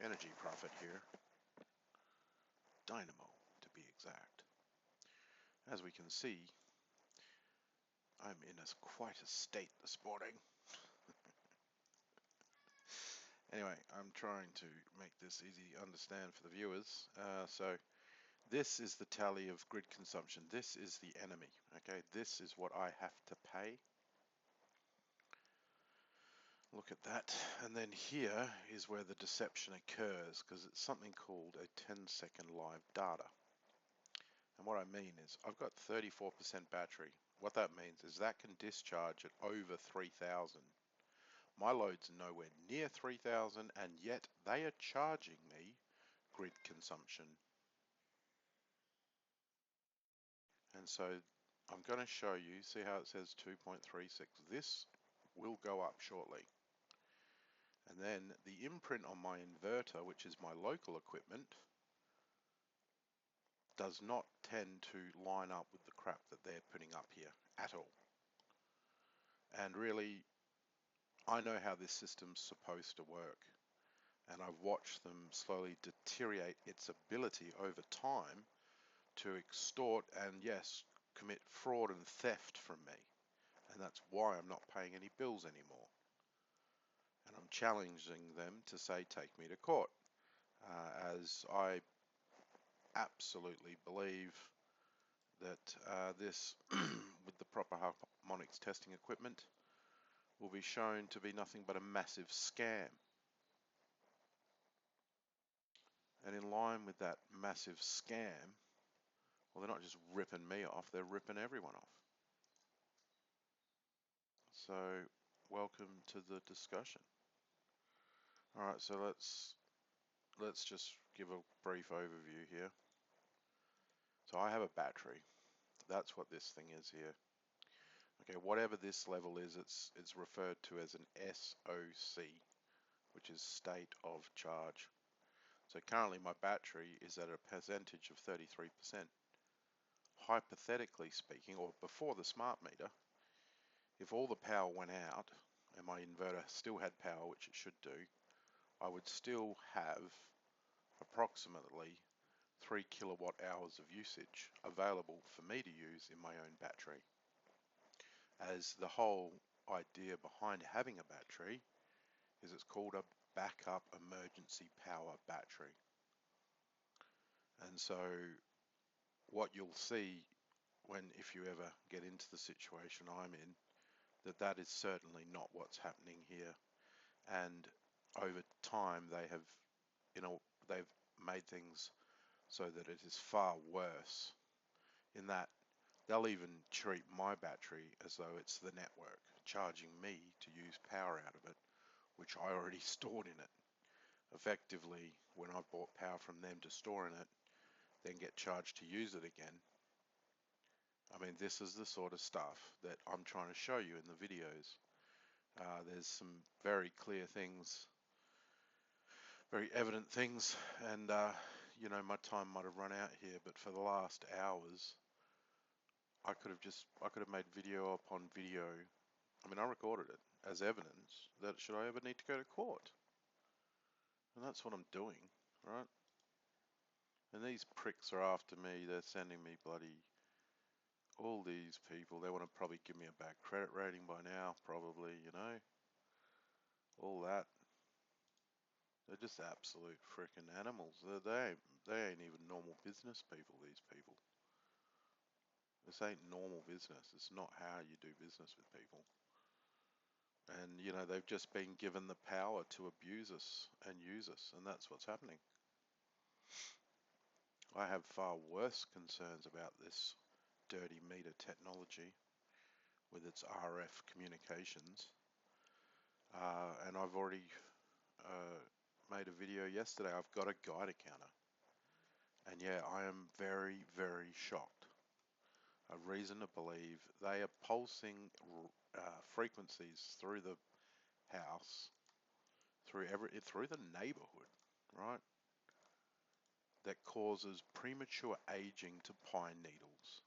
energy profit here. Dynamo, to be exact. As we can see, I'm in quite a state this morning. Anyway, I'm trying to make this easy to understand for the viewers. So this is the tally of grid consumption. This is the enemy. Okay, this is what I have to pay. Look at that. And then here is where the deception occurs, because it's something called a 10-second live data. And what I mean is I've got 34% battery. What that means is that can discharge at over 3,000. My load's nowhere near 3,000, and yet they are charging me grid consumption. And so I'm going to show you, see how it says 2.36. This will go up shortly. And then the imprint on my inverter, which is my local equipment, does not tend to line up with the crap that they're putting up here at all. And really, I know how this system's supposed to work, and I've watched them slowly deteriorate its ability over time to extort and, yes, commit fraud and theft from me. And that's why I'm not paying any bills anymore. And I'm challenging them to say, take me to court, as I absolutely believe that this, with the proper harmonics testing equipment, will be shown to be nothing but a massive scam. And in line with that massive scam, well, they're not just ripping me off, they're ripping everyone off. So, welcome to the discussion. Alright, so let's just give a brief overview here. So I have a battery. That's what this thing is here. Okay, whatever this level is, it's referred to as an SOC, which is state of charge. So currently my battery is at a percentage of 33%. Hypothetically speaking, or before the smart meter, if all the power went out and my inverter still had power, which it should do, I would still have approximately 3 kilowatt hours of usage available for me to use in my own battery. As the whole idea behind having a battery is it's called a backup emergency power battery. And so what you'll see if you ever get into the situation I'm in, that is certainly not what's happening here. And over time they've made things so that it is far worse, in that they'll even treat my battery as though it's the network charging me to use power out of it, which I already stored in it. Effectively, when I bought power from them to store in it, then get charged to use it again. I mean, this is the sort of stuff that I'm trying to show you in the videos. There's some very clear things, very evident things, and you know, my time might have run out here, but for the last hours, I could have made video upon video. I mean, I recorded it as evidence that should I ever need to go to court. And that's what I'm doing, right? And these pricks are after me. They're sending me bloody, all these people. They want to probably give me a bad credit rating by now, probably, you know. All that. They're just absolute freaking animals. They ain't even normal business people, these people. This ain't normal business. It's not how you do business with people. And, you know, they've just been given the power to abuse us and use us, and that's what's happening. I have far worse concerns about this dirty meter technology with its RF communications. And I've already made a video yesterday. I've got a Geiger counter. And yeah, I am very, very shocked. A reason to believe they are pulsing frequencies through the house, through the neighborhood, right? That causes premature aging to pine needles.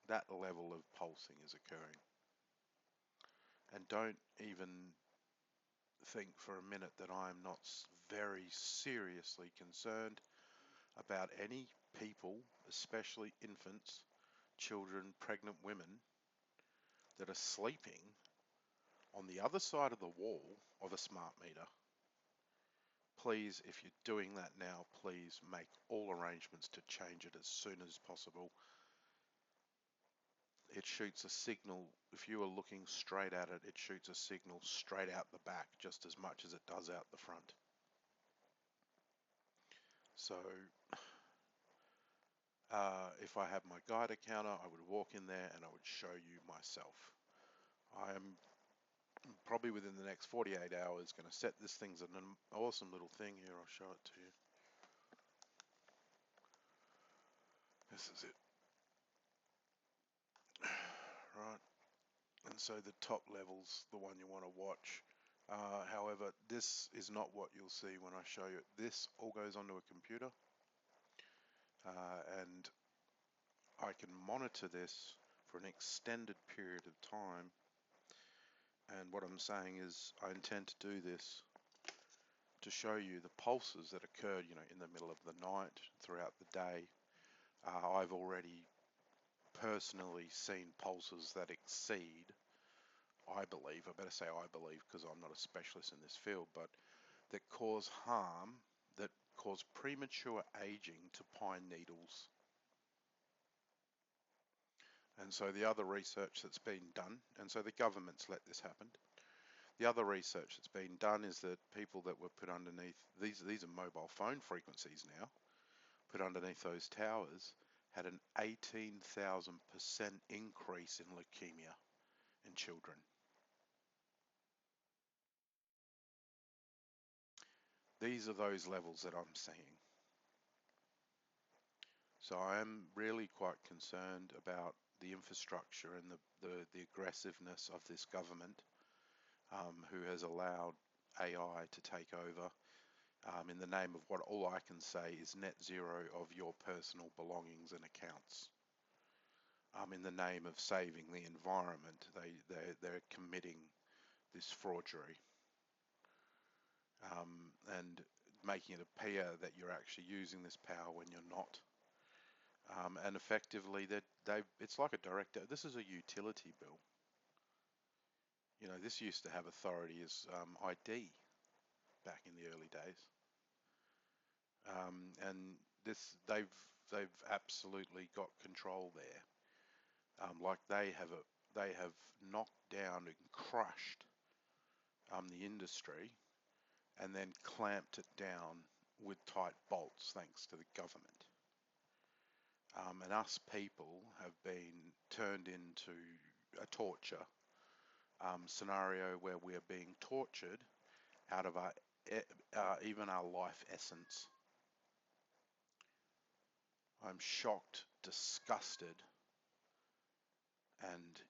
That level of pulsing is occurring. And don't even think for a minute that I'm not very seriously concerned about any people, especially infants, children, pregnant women, that are sleeping on the other side of the wall of a smart meter. Please, if you're doing that now, please make all arrangements to change it as soon as possible. It shoots a signal. If you are looking straight at it, it shoots a signal straight out the back just as much as it does out the front. So if I had my Geiger counter, I would walk in there and I would show you myself. I am probably within the next 48 hours going to set this thing's an awesome little thing here. I'll show it to you. This is it. Right. And so the top level's the one you want to watch. However, this is not what you'll see when I show you it. This all goes onto a computer. And I can monitor this for an extended period of time. And what I'm saying is I intend to do this to show you the pulses that occurred, in the middle of the night, throughout the day. I've already personally seen pulses that exceed, I believe, I better say I believe because I'm not a specialist in this field, but that cause harm, that cause premature aging to pine needles. And so the other research that's been done, and so the government's let this happen. The other research that's been done is that people that were put underneath, these are mobile phone frequencies now, put underneath those towers, had an 18,000% increase in leukemia in children. These are those levels that I'm seeing. So I am really quite concerned about the infrastructure and the aggressiveness of this government, who has allowed AI to take over in the name of what all I can say is net zero of your personal belongings and accounts. In the name of saving the environment, they're committing this fraudery, and making it appear that you're actually using this power when you're not. And effectively, it's like a direct. This is a utility bill. This used to have authority as ID back in the early days, and they've absolutely got control there. Like they have knocked down and crushed the industry, and then clamped it down with tight bolts, thanks to the government. And us people have been turned into a torture scenario where we are being tortured out of even our life essence. I'm shocked, disgusted, and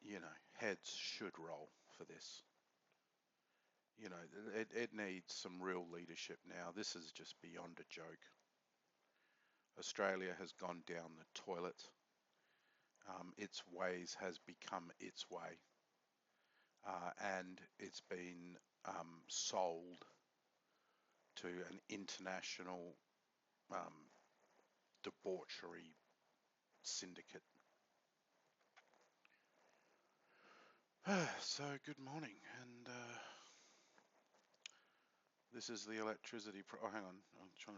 heads should roll for this. It needs some real leadership now. This is just beyond a joke. Australia has gone down the toilet. Its ways has become its way, and it's been sold to an international debauchery syndicate. So good morning, and this is the electricity. Oh, hang on, hang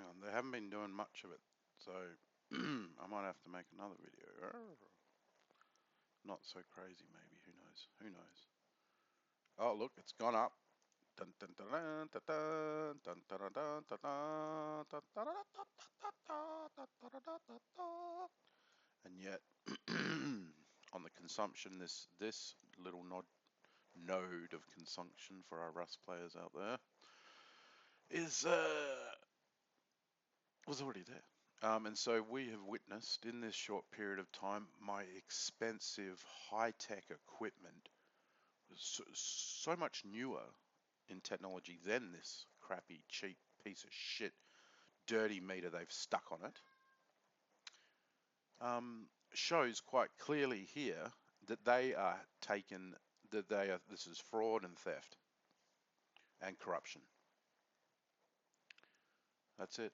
on. They haven't been doing much of it, so I might have to make another video. Not so crazy, maybe. Who knows? Who knows? Oh, look, it's gone up. Dun, dun, dun, dun, dun, dun, dun, dun, dun, dun, dun, dun, dun, dun. And yet, on the consumption, this little node of consumption for our Rust players out there was already there. And so we have witnessed in this short period of time my expensive high-tech equipment, so much newer in technology than this crappy, cheap piece of shit, dirty meter they've stuck on it, shows quite clearly here that this is fraud and theft. and corruption. That's it.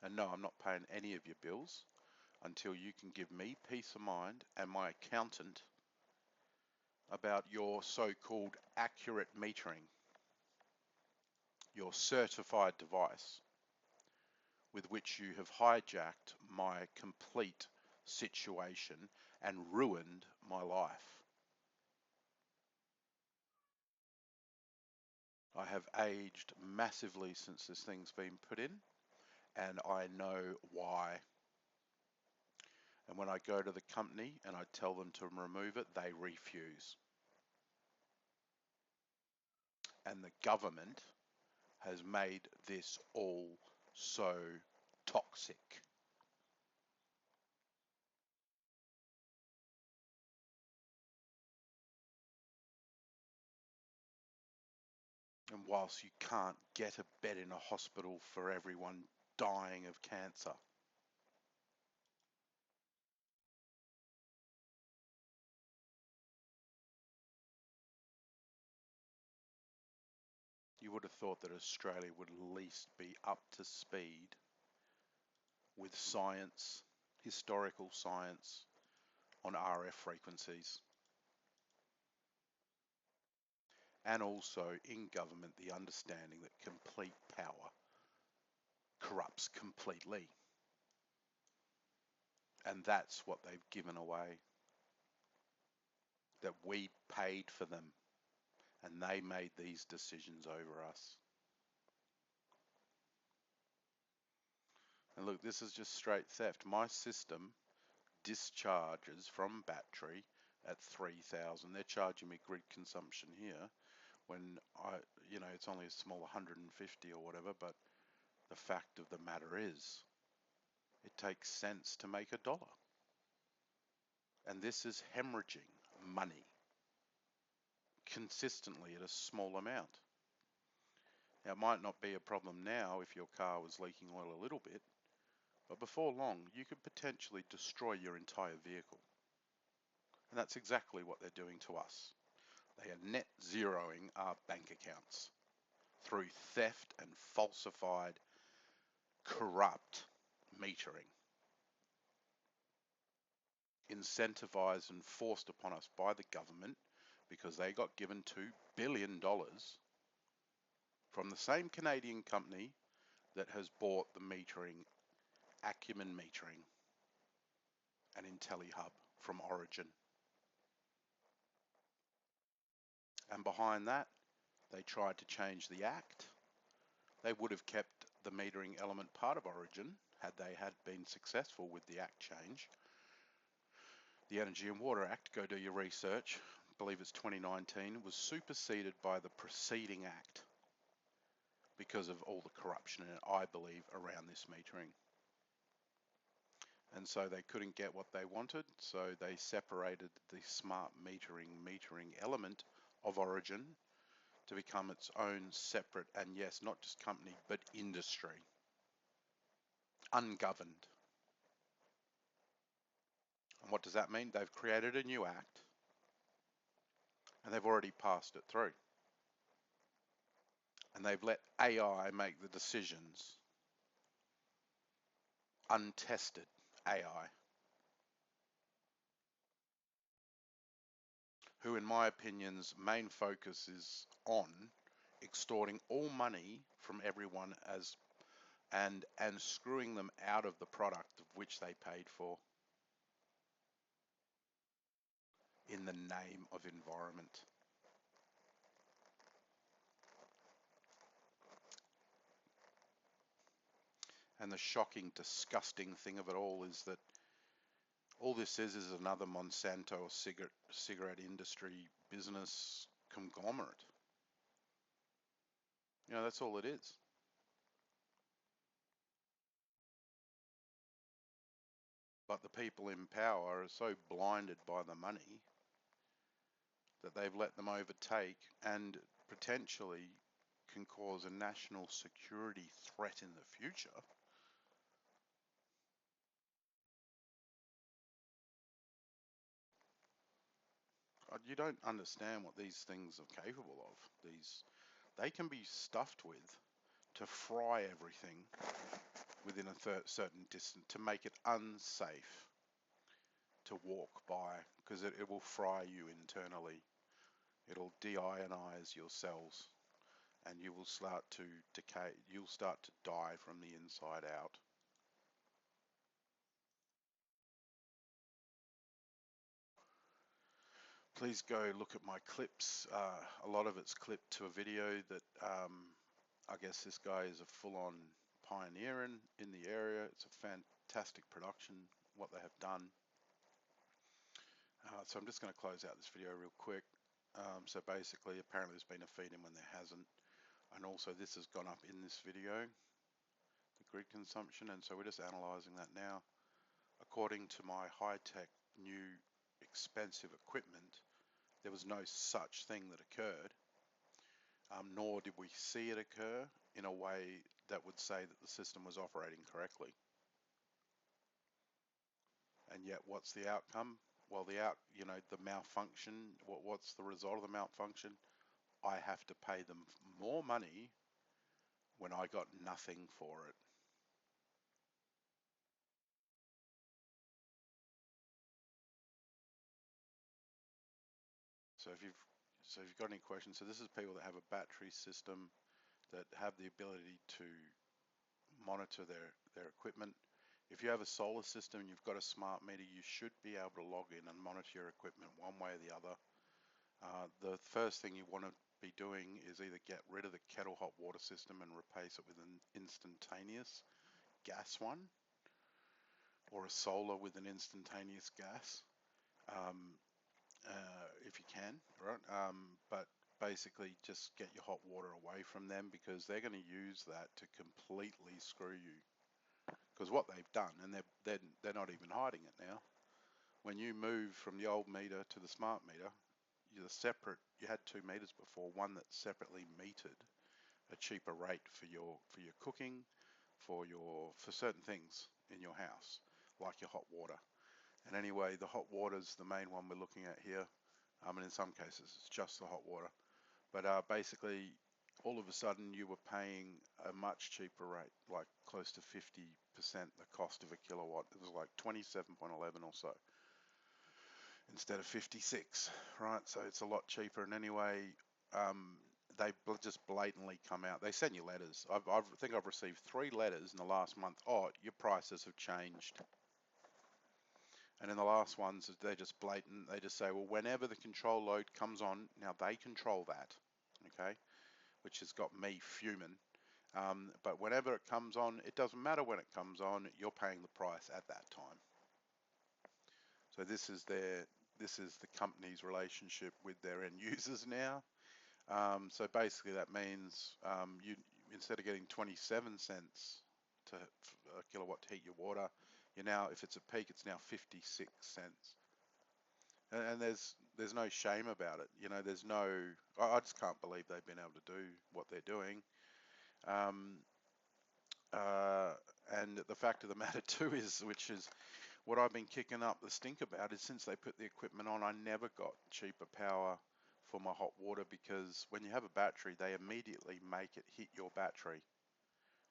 And no, I'm not paying any of your bills until you can give me peace of mind and my accountant about your so-called accurate metering, your certified device with which you have hijacked my complete situation and ruined my life. I have aged massively since this thing's been put in, and I know why. And when I go to the company and I tell them to remove it, they refuse. And the government has made this all so toxic. And whilst you can't get a bed in a hospital for everyone dying of cancer, you would have thought that Australia would at least be up to speed with science, historical science on RF frequencies. And also in government, the understanding that complete power corrupts completely. And that's what they've given away. That we paid for them and they made these decisions over us. And look, this is just straight theft. My system discharges from battery at 3,000. They're charging me grid consumption here when it's only a small 150 or whatever, but the fact of the matter is, it takes cents to make a dollar. And this is hemorrhaging money consistently at a small amount. Now, it might not be a problem now if your car was leaking oil a little bit, but before long, you could potentially destroy your entire vehicle. And that's exactly what they're doing to us. They are net zeroing our bank accounts through theft and falsified, corrupt metering, incentivized and forced upon us by the government because they got given $2 billion from the same Canadian company that has bought the metering, Acumen Metering and IntelliHub from Origin. And behind that, they tried to change the Act. They would have kept the metering element part of Origin had they had been successful with the Act change. The Energy and Water Act, go do your research, I believe it's 2019, was superseded by the preceding Act because of all the corruption in it, I believe, around this metering. And so they couldn't get what they wanted, so they separated the smart metering element of Origin to become its own separate, and yes, not just company, but industry, ungoverned. And what does that mean? They've created a new act and they've already passed it through. And they've let AI make the decisions, untested AI, who in my opinion's main focus is on extorting all money from everyone and screwing them out of the product of which they paid for in the name of environment. And the shocking, disgusting thing of it all is that all this is another Monsanto or cigarette industry business conglomerate. That's all it is. But the people in power are so blinded by the money that they've let them overtake and potentially can cause a national security threat in the future. you don't understand what these things are capable of. They can be stuffed with to fry everything within a certain distance to make it unsafe to walk by, because it will fry you internally. It'll deionize your cells and you will start to decay. You'll start to die from the inside out. Please go look at my clips. A lot of it's clipped to a video that I guess this guy is a full-on pioneer in the area. It's a fantastic production, what they have done. So I'm just going to close out this video real quick. So basically, apparently there's been a feed-in when there hasn't. And also this has gone up in this video, the grid consumption, and so we're just analyzing that now. According to my high-tech, new, expensive equipment, there was no such thing that occurred, nor did we see it occur in a way that would say that the system was operating correctly. And yet, what's the outcome? Well, the malfunction, what's the result of the malfunction? I have to pay them more money when I got nothing for it. So if you've got any questions, so this is people that have a battery system that have the ability to monitor their equipment. If you have a solar system and you've got a smart meter, you should be able to log in and monitor your equipment one way or the other. The first thing you want to be doing is either get rid of the kettle hot water system and replace it with an instantaneous gas one, or a solar with an instantaneous gas, if you can, right? But basically just get your hot water away from them, because they're going to use that to completely screw you. Because what they've done, and they're not even hiding it now, when you move from the old meter to the smart meter, you had two meters before, one that separately metered a cheaper rate for your cooking, for certain things in your house, like your hot water. And anyway, the hot water is the main one we're looking at here. And in some cases it's just the hot water. But basically, all of a sudden you were paying a much cheaper rate, like close to 50% the cost of a kilowatt. It was like 27.11 or so, instead of 56, right? So it's a lot cheaper. And anyway, they just blatantly come out. They send you letters. I think I've received 3 letters in the last month. Oh, your prices have changed. And in the last ones, they're just blatant. They just say, well, whenever the control load comes on, now they control that, okay, which has got me fuming. But whenever it comes on, it doesn't matter when it comes on, you're paying the price at that time. So this is the company's relationship with their end users now. So basically that means you, instead of getting 27 cents to a kilowatt to heat your water, you're now, if it's a peak, it's now 56 cents. And there's no shame about it. You know, there's no, I just can't believe they've been able to do what they're doing. And the fact of the matter too is, which is what I've been kicking up the stink about, is since they put the equipment on, I never got cheaper power for my hot water, because when you have a battery, they immediately make it hit your battery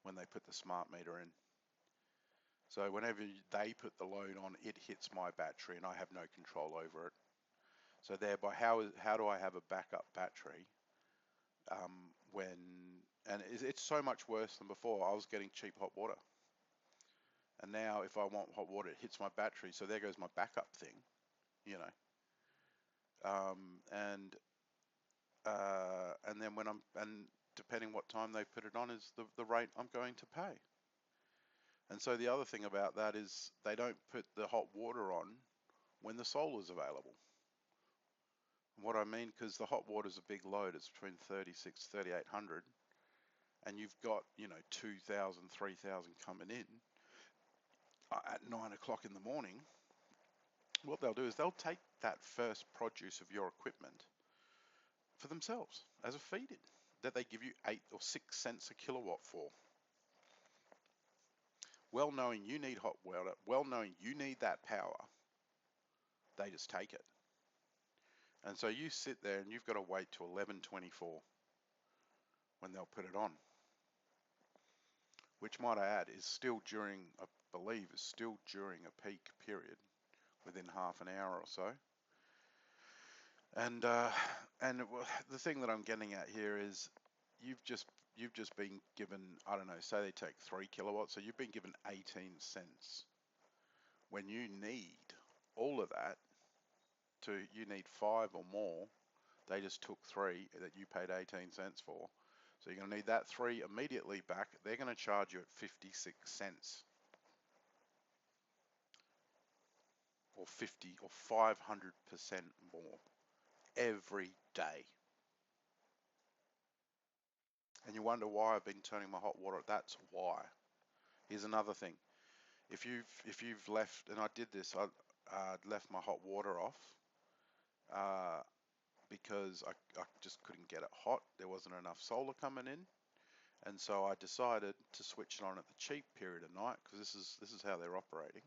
when they put the smart meter in. So whenever they put the load on, it hits my battery and I have no control over it. So thereby, how do I have a backup battery and it's so much worse than before. I was getting cheap hot water, and now if I want hot water, it hits my battery. So there goes my backup thing, you know. And then depending what time they put it on is the rate I'm going to pay. And so the other thing about that is they don't put the hot water on when the solar is available. And what I mean, because the hot water is a big load, it's between 36, 3800, and you've got, 2,000, 3,000 coming in at 9 o'clock in the morning. What they'll do is they'll take that first produce of your equipment for themselves as a feed-in that they give you 8 or 6 cents a kilowatt for. Well knowing you need hot water, well knowing you need that power, they just take it. And so you sit there and you've got to wait till 11:24 when they'll put it on. Which, might I add, is still during, I believe, is still during a peak period within half an hour or so. And the thing that I'm getting at here is you've just been given, I don't know, say they take 3 kilowatts, so you've been given 18 cents when you need all of that. You need 5 or more. They just took 3 that you paid 18 cents for. So you're going to need that 3 immediately back. They're going to charge you at 56 cents or 50 or 500% more every day. And you wonder why I've been turning my hot water. That's why. Here's another thing. If you've left, and I did this, I left my hot water off because I just couldn't get it hot. There wasn't enough solar coming in. And so I decided to switch it on at the cheap period of night, because this is how they're operating,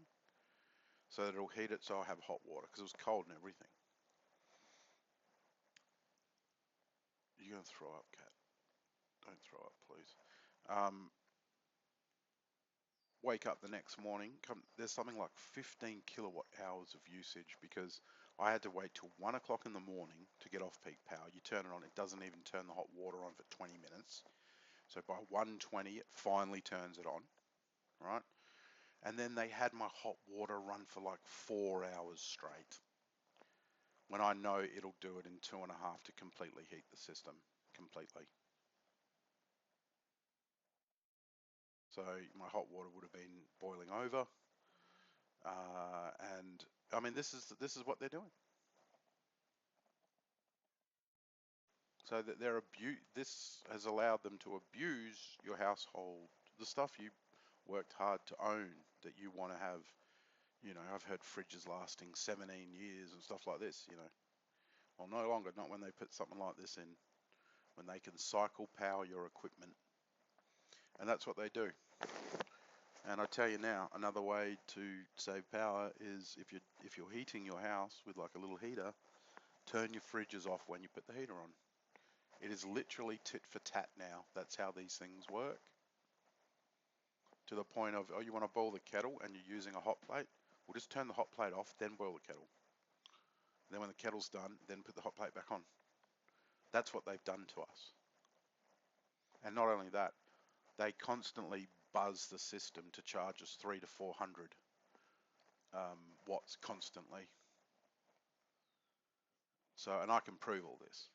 so that it'll heat it so I have hot water, because it was cold and everything. You're going to throw up, Cat. Don't throw up, please. Wake up the next morning, there's something like 15 kilowatt hours of usage, because I had to wait till 1 o'clock in the morning to get off peak power. You turn it on, it doesn't even turn the hot water on for 20 minutes. So by 1:20, it finally turns it on, right? And then they had my hot water run for like 4 hours straight, when I know it'll do it in 2.5 to completely heat the system completely. So my hot water would have been boiling over, and I mean, this is what they're doing. So that this has allowed them to abuse your household, the stuff you worked hard to own, that you want to have. You know, I've heard fridges lasting 17 years and stuff like this, you know. Well, no longer, not when they put something like this in, when they can cycle power your equipment. And that's what they do. And I tell you now, another way to save power is, if you're heating your house with like a little heater, turn your fridges off when you put the heater on. It is literally tit for tat now. That's how these things work. To the point of, oh, you want to boil the kettle and you're using a hot plate? Well, just turn the hot plate off, then boil the kettle. Then when the kettle's done, then put the hot plate back on. That's what they've done to us. And not only that, they constantly buzz the system to charge us 300 to 400 watts constantly. So, and I can prove all this.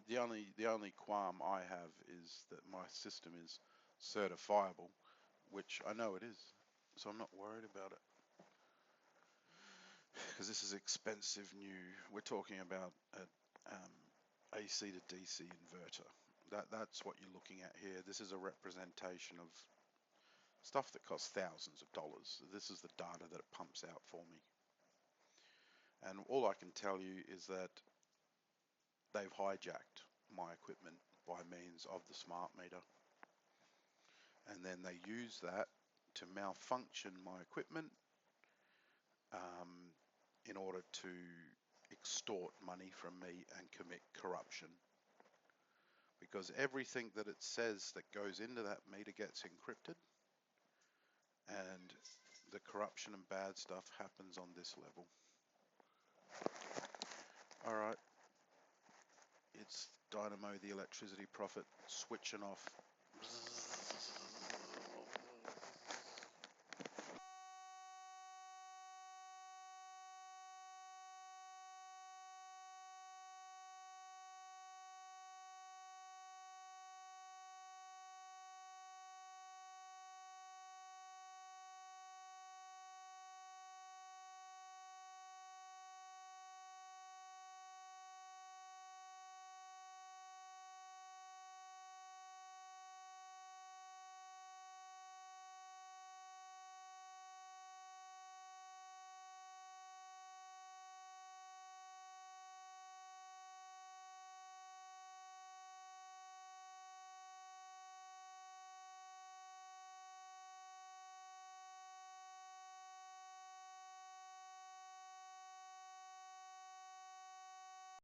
The only qualm I have is that my system is certifiable, which I know it is. So I'm not worried about it, because this is expensive new. We're talking about an AC to DC inverter. That's what you're looking at here. This is a representation of stuff that costs thousands of dollars. This is the data that it pumps out for me. And all I can tell you is that they've hijacked my equipment by means of the smart meter. And then they use that to malfunction my equipment in order to extort money from me and commit corruption. Because everything that it says that goes into that meter gets encrypted, and the corruption and bad stuff happens on this level. Alright, it's Dynamo, the electricity prophet, switching off.